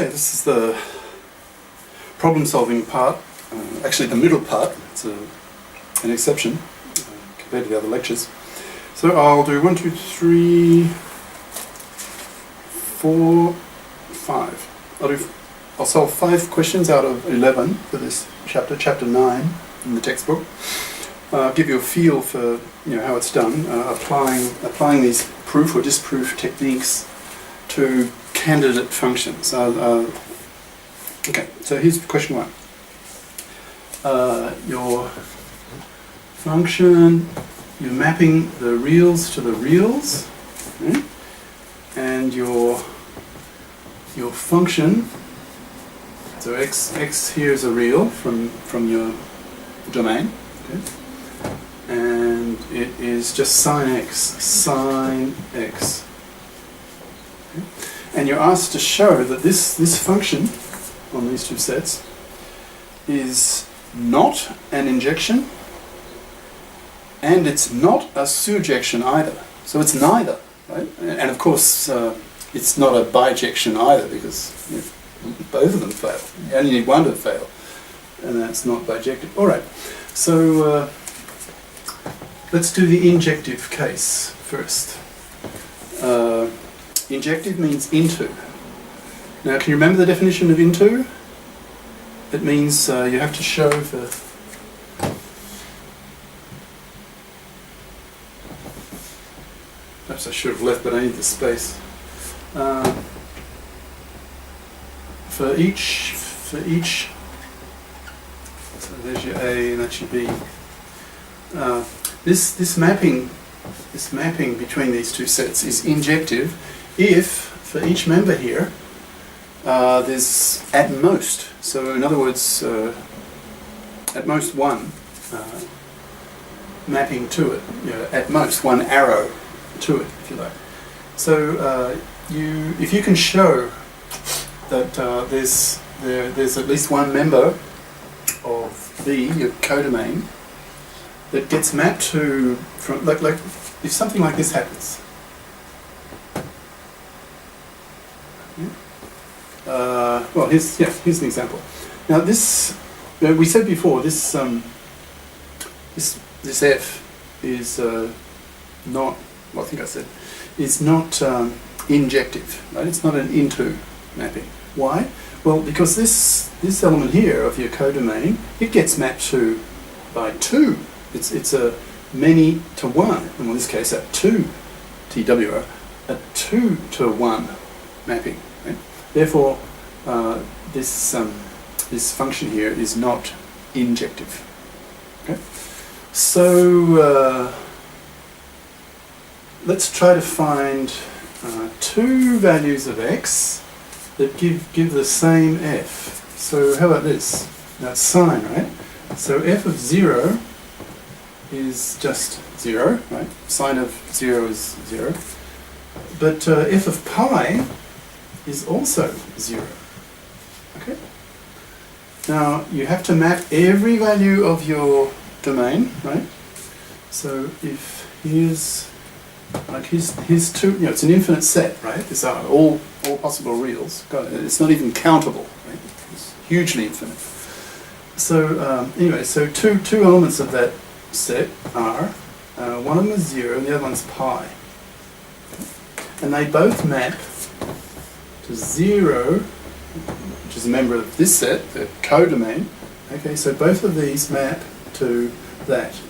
Okay, this is the problem-solving part, actually the middle part. It's an exception compared to the other lectures. So I'll do 1, 2, 3, 4, 5. I'll solve 5 questions out of 11 for this chapter, chapter 9 in the textbook. Give you a feel for how it's done, applying these proof or disproof techniques to candidate functions. Okay, so here's question 1. Your function, you're mapping the reals to the reals, okay? And your function, so x here is a real from your domain, okay? And it is just sine x. Okay? And you're asked to show that this function on these two sets is not an injection and it's not a surjection either. So it's neither, right? And of course it's not a bijection either, because both of them fail. You only need one to fail, and that's not bijective. Alright, so let's do the injective case first. Injective means into. Now, can you remember the definition of into? It means you have to show the perhaps I should have left, but I need the space. For each, so there's your A and that's your B. This mapping between these two sets is injective if for each member here there's at most, so in other words at most one mapping to it, at most one arrow to it, if you like. So if you can show that there's at least one member of B, your codomain, that gets mapped to, from like if something like this happens. Well, here's an example. Now this, we said before, this F is not, well, I think I said, is not injective, right? It's not an into mapping. Why? Well, because this element here of your codomain, it gets mapped to by 2. It's a many to 1, in this case a 2 TWO, a 2 to 1 mapping. Right? Therefore, this function here is not injective. Okay? So let's try to find 2 values of x that give the same f. So how about this? Now it's sine, right? So f of 0 is just 0, right? Sine of 0 is 0. But f of pi is also 0. Okay? Now you have to map every value of your domain, right? So if here's two, it's an infinite set, right? These are all possible reals. It's not even countable, right? It's hugely infinite. So anyway, so two elements of that set are, one of them is 0 and the other one's pi. And they both map to 0, which is a member of this set, the codomain. Okay, so both of these map to that.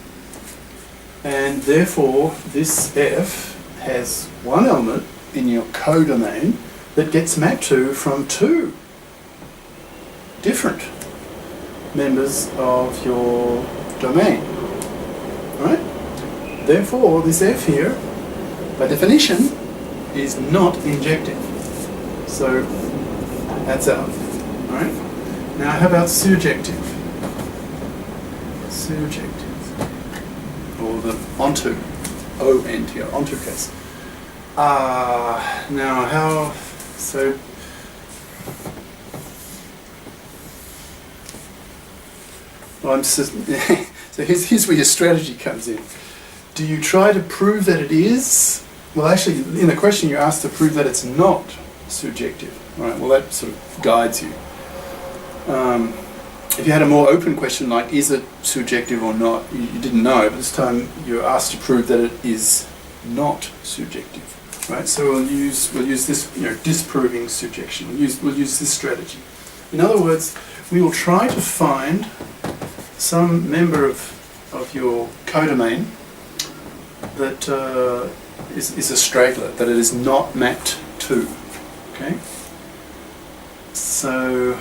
And therefore, this F has one element in your codomain that gets mapped to from 2 different members of your domain. Right? Therefore, this F here, by definition, is not injective. So that's out. Alright? Now how about surjective? Or the onto, O-N-T-O, onto case. Now how, so so here's where your strategy comes in. Do you try to prove that it is? Well, actually, in the question you're asked to prove that it's not surjective. Right, well that sort of guides you. If you had a more open question like, is it surjective or not, you didn't know, but this time you're asked to prove that it is not surjective. Right, so we'll use this, disproving surjection. We'll use this strategy. In other words, we will try to find some member of your codomain that is a straggler, that it is not mapped to. Okay. So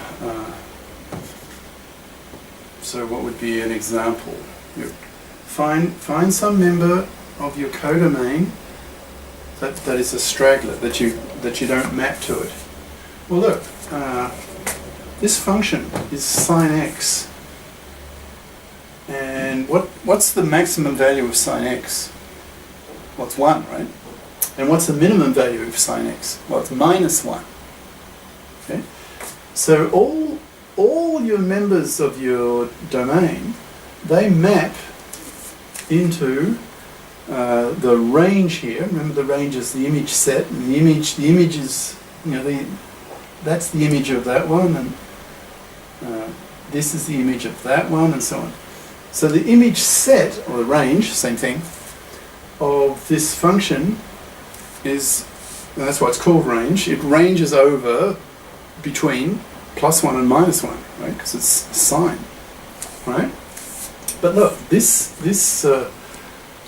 what would be an example? Find some member of your codomain that is a straggler, that you don't map to it. Well, look, this function is sine x, and what's the maximum value of sine x? Well, it's 1, right? And what's the minimum value of sine x? Well, it's -1. Okay, so all your members of your domain, they map into the range here. Remember, the range is the image set, and the image is, that's the image of that one, and this is the image of that one, and so on. So the image set, or the range, same thing, of this function is, and that's why it's called range. It ranges over between +1 and -1, right? Because it's sine, right? But look, this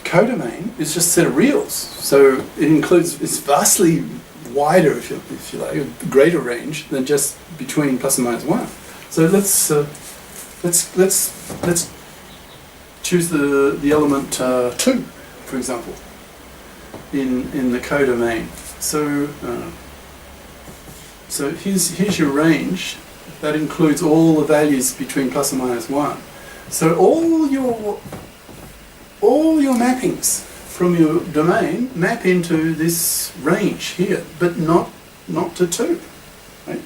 codomain is just a set of reals, so it includes, it's vastly wider, if you like, a greater range than just between +and -1. So let's choose the element 2, for example, in the codomain. So here's your range. That includes all the values between +and -1. So all your mappings from your domain map into this range here, but not to 2, right?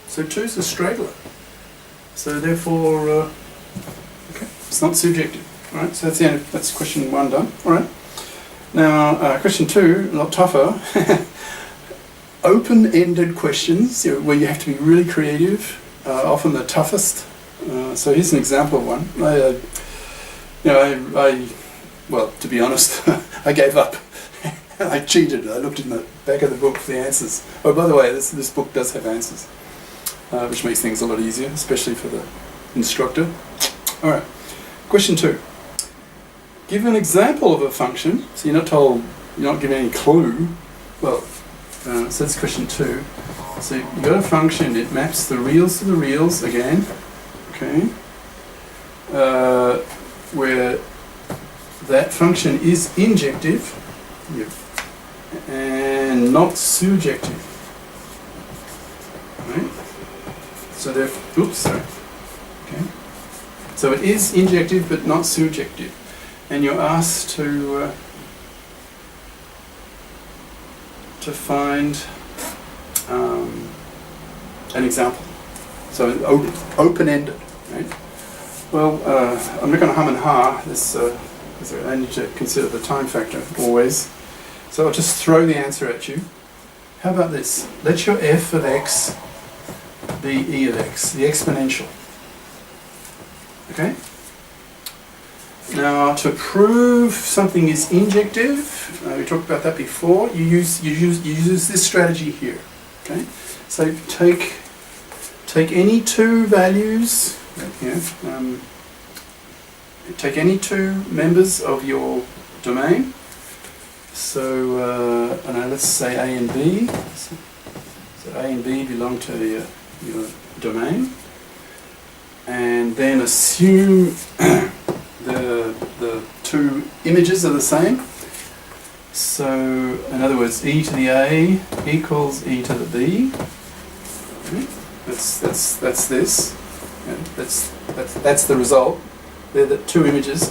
So 2 is a straggler. So therefore, okay, it's not surjective. All right, so that's the end. That's question 1 done. All right. Now question 2, a lot tougher. Open-ended questions where you have to be really creative, often the toughest. So here's an example of one. Well, to be honest, I gave up. I cheated. I looked in the back of the book for the answers. Oh, by the way, this book does have answers, which makes things a lot easier, especially for the instructor. All right. Question 2. Give an example of a function. So you're not given any clue. Well, so that's question 2. So you've got a function. It maps the reals to the reals again. Okay. Where that function is injective, and not surjective. Right? So okay. So it is injective but not surjective, and you're asked to find an example. So open-ended. Right? Well, I'm not going to hum and ha. I need to consider the time factor always. So I'll just throw the answer at you. How about this? Let your f of x be e of x, the exponential. Okay? Now, to prove something is injective, we talked about that before, you use this strategy here. Okay? So take any 2 values, take any 2 members of your domain. So let's say A and B. So A and B belong to your domain, and then assume the 2 images are the same. So in other words, e to the A equals e to the B. Okay. That's this. Yeah, that's the result. They're the 2 images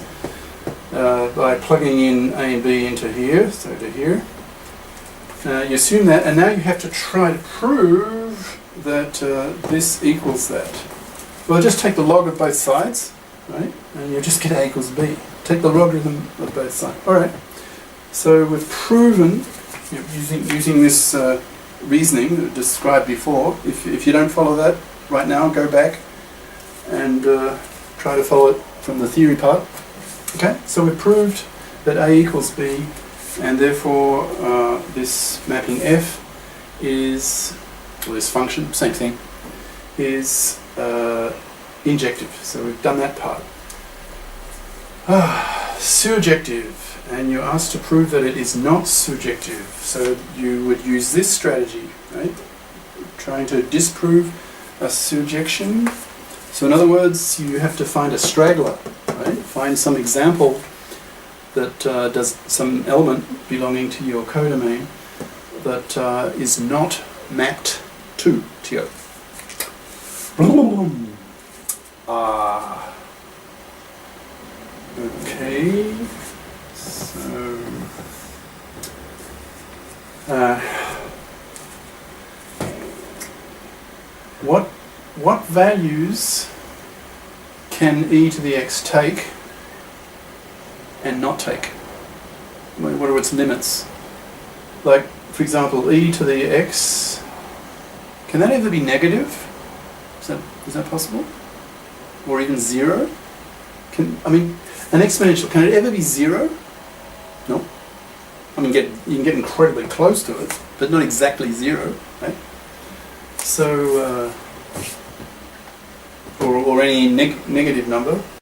by plugging in A and B into here, so to here. You assume that, and now you have to try to prove that this equals that. Well, just take the log of both sides, right? And you just get A equals B. Take the logarithm of both sides. All right. So we've proven, using this reasoning described before. If you don't follow that right now, go back and try to follow it from the theory part. Okay, so we've proved that A equals B, and therefore this mapping F is, or this function, same thing, is injective. So we've done that part. Surjective, and you're asked to prove that it is not surjective. So you would use this strategy, right? Trying to disprove a surjection. So in other words, you have to find a straggler, right? Find some example that does some element belonging to your codomain that is not mapped to TO. Okay, so what values can e to the x take and not take? What are its limits? Like, for example, e to the x, can that ever be negative? Is that possible? Or even 0? An exponential, can it ever be 0? No. I mean, you can get incredibly close to it, but not exactly 0, right? So, or any negative number.